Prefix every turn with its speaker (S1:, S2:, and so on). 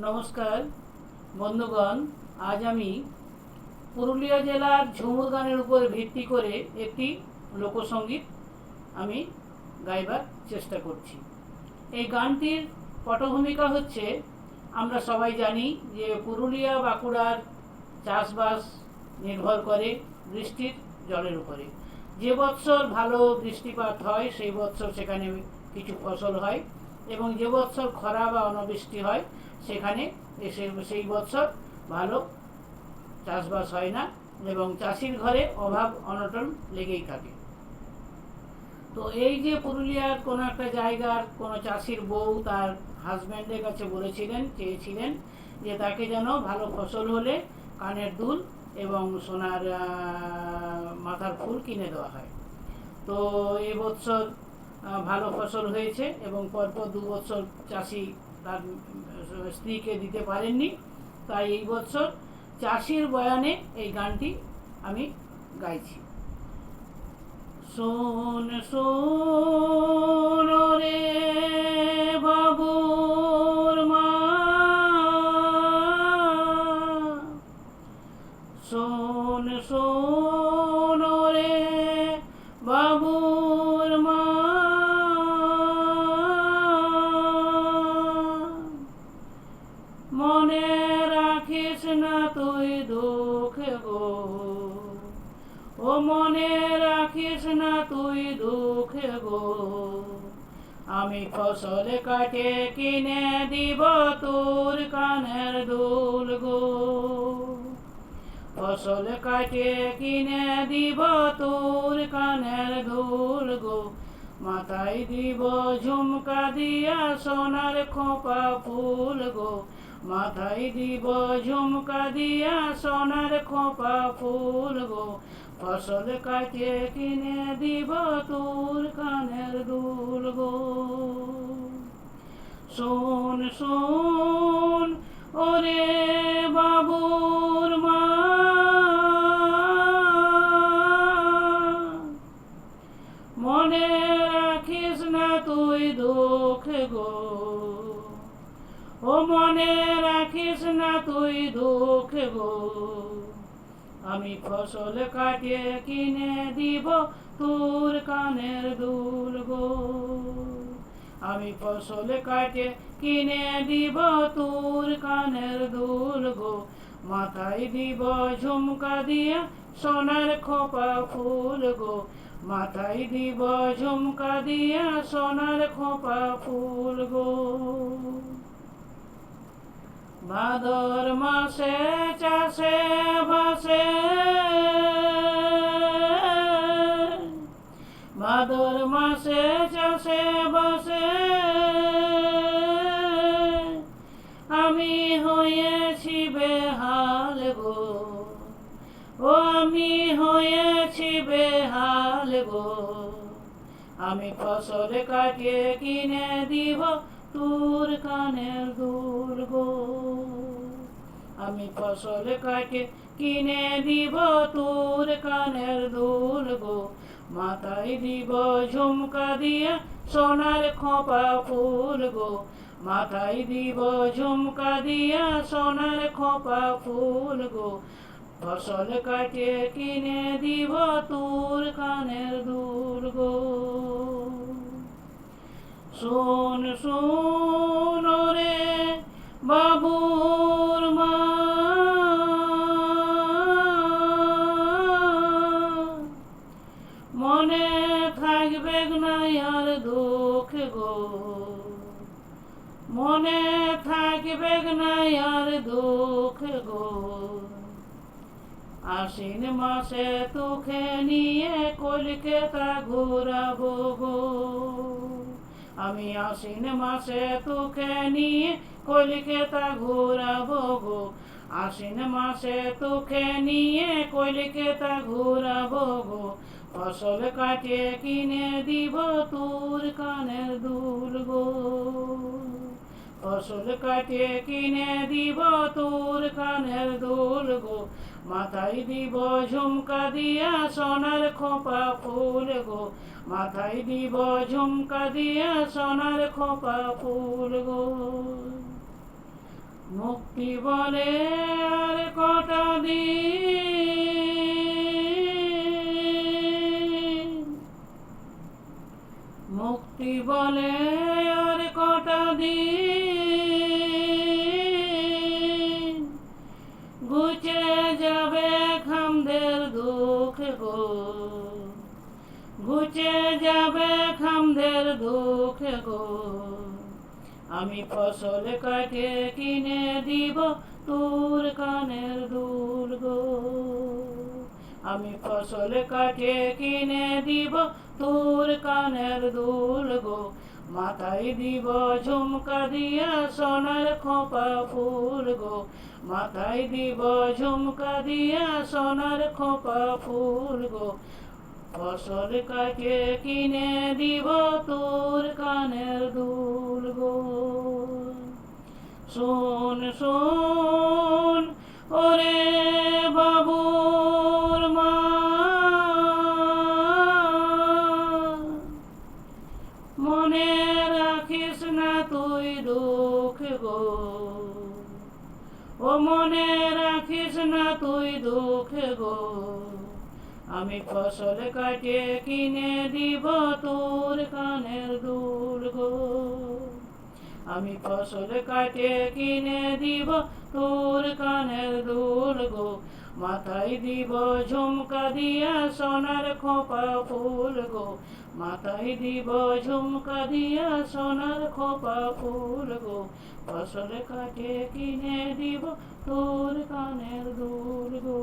S1: নমস্কার বন্ধুগণ, আজ আমি পুরুলিয়া জেলার ঝুমুর গানের উপর ভিত্তি করে একটি লোকসঙ্গীত আমি গাইবার চেষ্টা করছি। এই গানটির পটভূমিকা হচ্ছে, আমরা সবাই জানি যে পুরুলিয়া বাঁকুড়ার চাষবাস নির্ভর করে বৃষ্টির জলের উপরে। যে বৎসর ভালো বৃষ্টিপাত হয় সেই বৎসর সেখানে কিছু ফসল হয়, এবং যে বৎসর খরা বা অনাবৃষ্টি হয় সেখানে সেই বৎসর ভালো চাষবাস হয় না, এবং চাষির ঘরে অভাব অনটন লেগেই থাকে। তো এই যে পুরুলিয়ার কোনো একটা জায়গার কোনো চাষির বউ তার হাজব্যান্ডের কাছে চেয়েছিলেন যে তাকে যেন ভালো ফসল হলে কানের দুল এবং সোনার মাথার ফুল কিনে দেওয়া হয়। তো এবছর ভালো ফসল হয়েছে, এবং পরপর 2 বছর চাষি তার স্ত্রীকে দিতে পারেননি। তাই এই বছর চাষির বয়ানে এই গানটি আমি গাইছি। শোন শোন রে বাবুর মা, শোন শোন রে বাবুর মা, মনে রাখিস না তুই দুঃখ গো, ও মনে রাখিস না তুই দুঃখ গো, আমি ফসল কাটে কিনে দিব তোর কানের দুল গো, ফসল কাটে কিনে দিব তোর কানের দুল গো, মাথায় দিব ঝুমকা দিয়া সোনার খোপা ফুল গো, মাথায় দিব ঝুমকা দিয়া সোনার খোপা ফুল গো, ফসল কাটে কিনে দিব তোর কানের দুল গো। শোন শোন ওরে বাবুর মা, মনে রাখিস না তুই দুঃখ গো, ও মনে রাখিস না তুই দুঃখ গো, আমি ফসল কাটে কিনে দিব তোর কানের দুল গো, আমি ফসল কাটে কিনে দিব তোর কানের দুল গো, মাথায় দিব ঝুমকা দিয়া সোনার খোপা ফুল গো, মাথায় দিব ঝুমকা দিয়া সোনার খোপা ফুল গো। ভাদর মাসে চাষে বাসে, ভাদর মাসে চাষে বাসে, আমি হয়েছি বেহাল গো, ও আমি হয়েছি বেহাল গো, আমি ফসল কাটিয়ে কিনে দিব তোর কানের দুল গো, আমি ফসল কাটে কিনে দিব তোর কানের দুল গো, মাথায় দিব ঝুমকা দিয়া সোনার খোপা ফুল গো, মাথায় দিব ঝুমকা দিয়া সোনার খোপা ফুল গো, ফসল কাটে কিনে দিব তোর কানের দুল গো। শোন শোন রে বাবুর মা, মনে থাকবে না আর দুঃখ গো, মনে থাকবে না আর দুঃখ গো, আশ্বিন মাসে তোকে নিয়ে কলকাতা ঘুরাবো গো, আমি আশ্বিন মাসে তোকে নিয়ে কলকাতা ঘুরাবো গো, আশ্বিন মাসে তোকে নিয়ে কলকাতা ঘুরাবো গো, ফসল কাটে কিনে দিব তোর কানের দুল গো, ফসল কাটে কিনে দিব তোর কানের দুল গো, মাথায় দিব ঝুমকা দিয়া সোনার খোপা ফুল গো, মাথায় দিব ঝুমকা দিয়া সোনার খোপা ফুল গো, মুক্তি বলে আর কটা দিন, মুক্তি বলে আর কটা দিন, ঘুচে যাবে খামদের দুঃখ গো, ঘুচে যাবে খামদের দুঃখ গো। আমি ফসল কাটে কিনে দিব তোর কানের দুল গো, আমি ফসল কাটে কিনে দিব তোর কানের দুল গো। মাথায় দিব ঝুমকা দিয়া সোনার খোপা ফুল গো, মাথায় দিব ঝুমকা দিয়া সোনার খোপা ফুল গো। ফসল কাটে কিনে দিব তোর কানের দুল গো। শোন শোন ওরে বাবুর মা, মনে রাখিস না তুই দুঃখ গো, ও মনে রাখিস না তুই দুঃখ গো। আমি ফসল কাটে কিনে দিব তোর কানের দুল গো, আমি ফসল কাটে কিনে দিব তোর কানের দুল গো। মাথায় দিব ঝুমকা দিয়া সোনার খোপা ফুল গো, মাথায় দিব ঝুমকা দিয়া সোনার খোপা ফুল গো। ফসল কাটে কিনে দিব তোর কানের দুল গো।